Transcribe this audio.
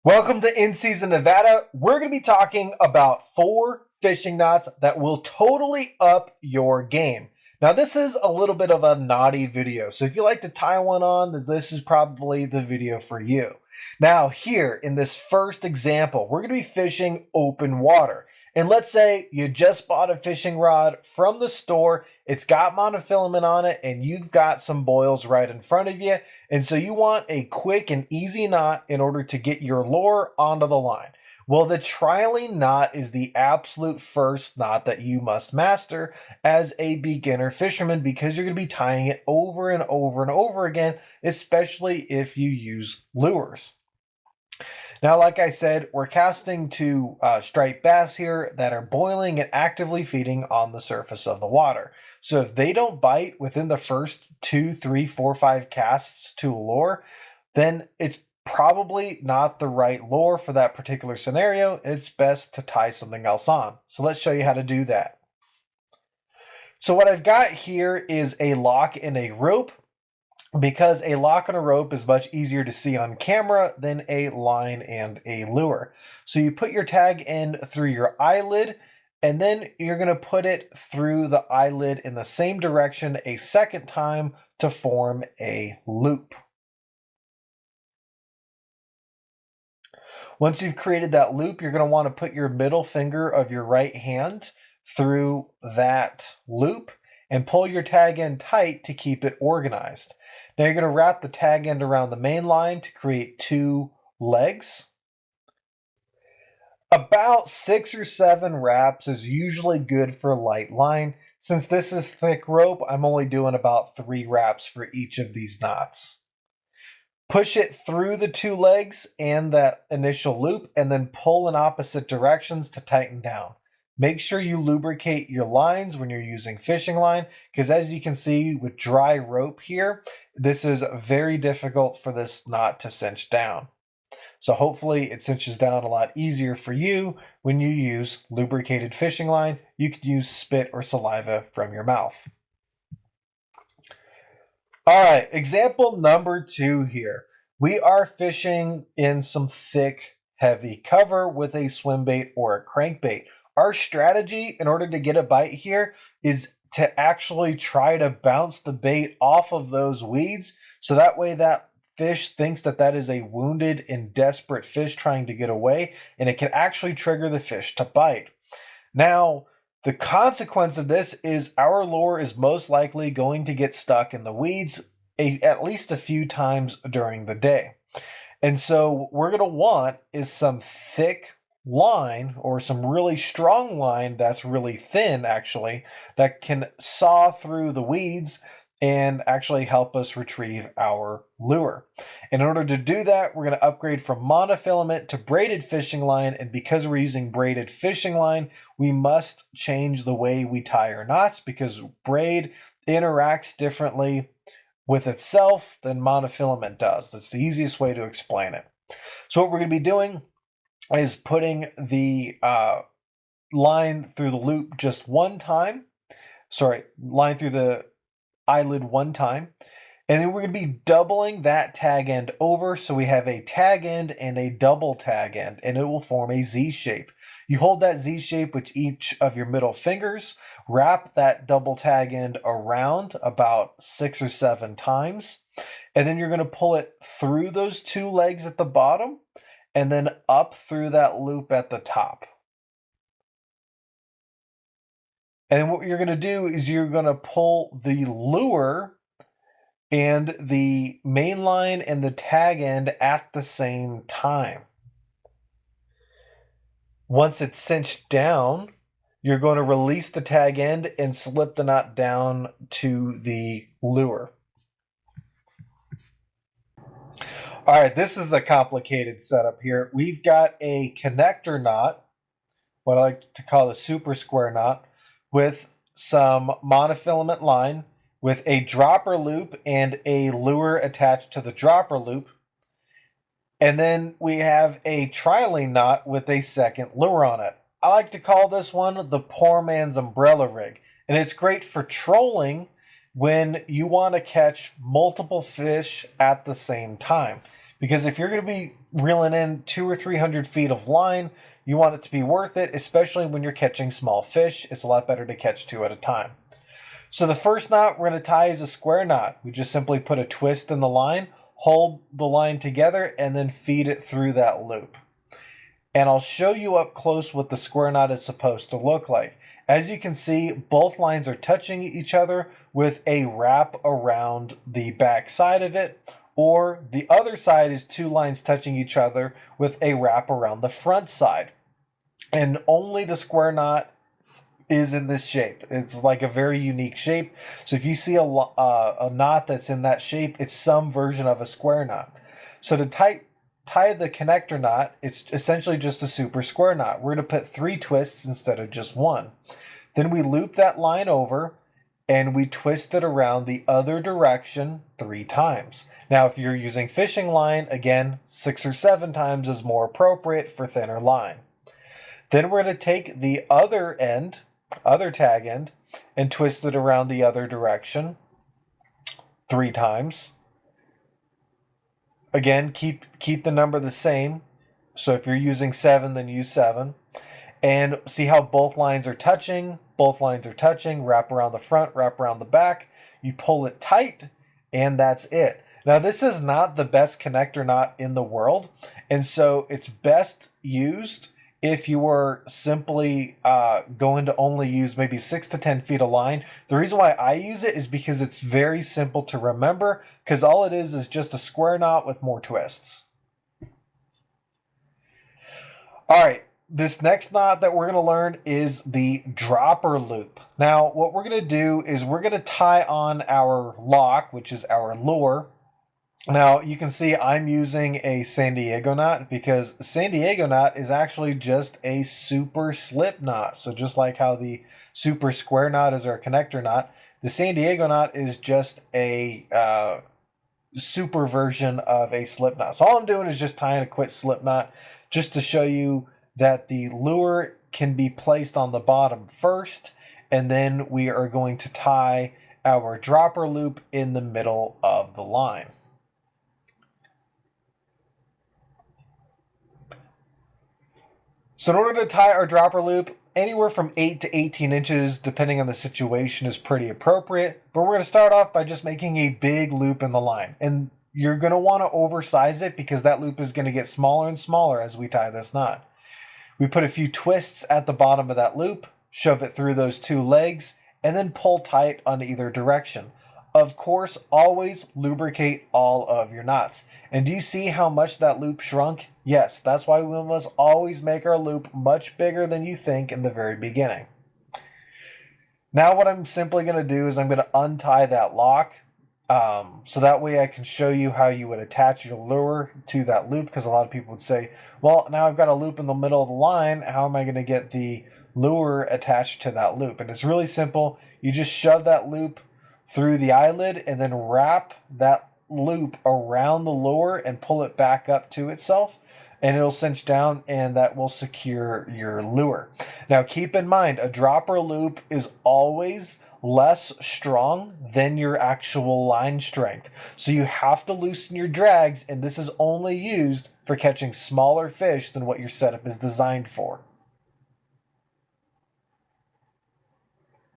Welcome to In Season Nevada. We're going to be talking about 4 fishing knots that will totally up your game. Now, this is a little bit of a naughty video, so if you like to tie one on, this is probably the video for you. Now, here in this first example, we're going to be fishing open water. And let's say you just bought a fishing rod from the store, it's got monofilament on it, and you've got some boils right in front of you. And so you want a quick and easy knot in order to get your lure onto the line. Well, the trialing knot is the absolute first knot that you must master as a beginner fisherman because you're going to be tying it over and over and over again, especially if you use lures. Now, like I said, we're casting to striped bass here that are boiling and actively feeding on the surface of the water. So if they don't bite within the first 2, 3, 4, 5 casts to a lure, then it's probably not the right lure for that particular scenario. It's best to tie something else on. So let's show you how to do that. So what I've got here is a lock and a rope, because a lock and a rope is much easier to see on camera than a line and a lure. So you put your tag end through your eyelid, and then you're going to put it through the eyelid in the same direction a second time to form a loop. Once you've created that loop, you're going to want to put your middle finger of your right hand through that loop and pull your tag end tight to keep it organized. Now you're going to wrap the tag end around the main line to create 2 legs. About 6 or 7 wraps is usually good for light line. Since this is thick rope, I'm only doing about 3 wraps for each of these knots. Push it through the 2 legs and that initial loop, and then pull in opposite directions to tighten down. Make sure you lubricate your lines when you're using fishing line, because as you can see with dry rope here, this is very difficult for this knot to cinch down. So hopefully it cinches down a lot easier for you when you use lubricated fishing line. You could use spit or saliva from your mouth. All right, example number 2 here. We are fishing in some thick, heavy cover with a swim bait or a crankbait. Our strategy in order to get a bite here is to actually try to bounce the bait off of those weeds, so that way that fish thinks that that is a wounded and desperate fish trying to get away, and it can actually trigger the fish to bite. Now, the consequence of this is our lure is most likely going to get stuck in the weeds at least a few times during the day. And so what we're going to want is some thick line, or some really strong line that's really thin actually, that can saw through the weeds and actually help us retrieve our lure. In order to do that, we're going to upgrade from monofilament to braided fishing line, and because we're using braided fishing line, we must change the way we tie our knots, because braid interacts differently with itself than monofilament does. That's the easiest way to explain it. So what we're going to be doing is putting the line through the loop just one time. Line through the eyelid one time. And then we're going to be doubling that tag end over, so we have a tag end and a double tag end, and it will form a Z shape. You hold that Z shape with each of your middle fingers, wrap that double tag end around about 6 or 7 times, and then you're going to pull it through those 2 legs at the bottom, and then up through that loop at the top. And what you're going to do is you're going to pull the lure and the main line and the tag end at the same time. Once it's cinched down, you're going to release the tag end and slip the knot down to the lure. All right, this is a complicated setup here. We've got a connector knot, what I like to call a super square knot, with some monofilament line, with a dropper loop and a lure attached to the dropper loop. And then we have a trialing knot with a second lure on it. I like to call this one the poor man's umbrella rig. And it's great for trolling when you want to catch multiple fish at the same time. Because if you're going to be reeling in 200 or 300 feet of line, you want it to be worth it, especially when you're catching small fish. It's a lot better to catch 2 at a time. So the first knot we're going to tie is a square knot. We just simply put a twist in the line, hold the line together, and then feed it through that loop. And I'll show you up close what the square knot is supposed to look like. As you can see, both lines are touching each other with a wrap around the back side of it, or the other side is 2 lines touching each other with a wrap around the front side. And only the square knot is in this shape. It's like a very unique shape. So if you see a knot that's in that shape, it's some version of a square knot. So to tie the connector knot, it's essentially just a super square knot. We're going to put 3 twists instead of just 1. Then we loop that line over and we twist it around the other direction 3 times. Now, if you're using fishing line, again, 6 or 7 times is more appropriate for thinner line. Then we're going to take the other tag end, and twist it around the other direction 3 times. Again, keep the number the same. So if you're using 7, then use 7. And see how both lines are touching? Both lines are touching. Wrap around the front, wrap around the back. You pull it tight, and that's it. Now, this is not the best connector knot in the world, and so it's best used if you were simply going to only use maybe 6 to 10 feet of line. The reason why I use it is because it's very simple to remember, because all it is just a square knot with more twists. All right, this next knot that we're going to learn is the dropper loop. Now, what we're going to do is we're going to tie on our lock, which is our lure. Now, you can see I'm using a San Diego knot because San Diego knot is actually just a super slip knot. So just like how the super square knot is our connector knot, the San Diego knot is just a super version of a slip knot. So all I'm doing is just tying a quick slip knot just to show you that the lure can be placed on the bottom first, and then we are going to tie our dropper loop in the middle of the line. So in order to tie our dropper loop, anywhere from 8 to 18 inches, depending on the situation, is pretty appropriate. But we're going to start off by just making a big loop in the line. And you're going to want to oversize it because that loop is going to get smaller and smaller as we tie this knot. We put a few twists at the bottom of that loop, shove it through those 2 legs, and then pull tight on either direction. Of course, always lubricate all of your knots. And do you see how much that loop shrunk? Yes, that's why we must always make our loop much bigger than you think in the very beginning. Now what I'm simply going to do is I'm going to untie that lock so that way I can show you how you would attach your lure to that loop, because a lot of people would say, well, now I've got a loop in the middle of the line. How am I going to get the lure attached to that loop? And it's really simple. You just shove that loop through the eyelid and then wrap that loop around the lure and pull it back up to itself, and it'll cinch down, and that will secure your lure. Now keep in mind, a dropper loop is always less strong than your actual line strength. So you have to loosen your drags, and this is only used for catching smaller fish than what your setup is designed for.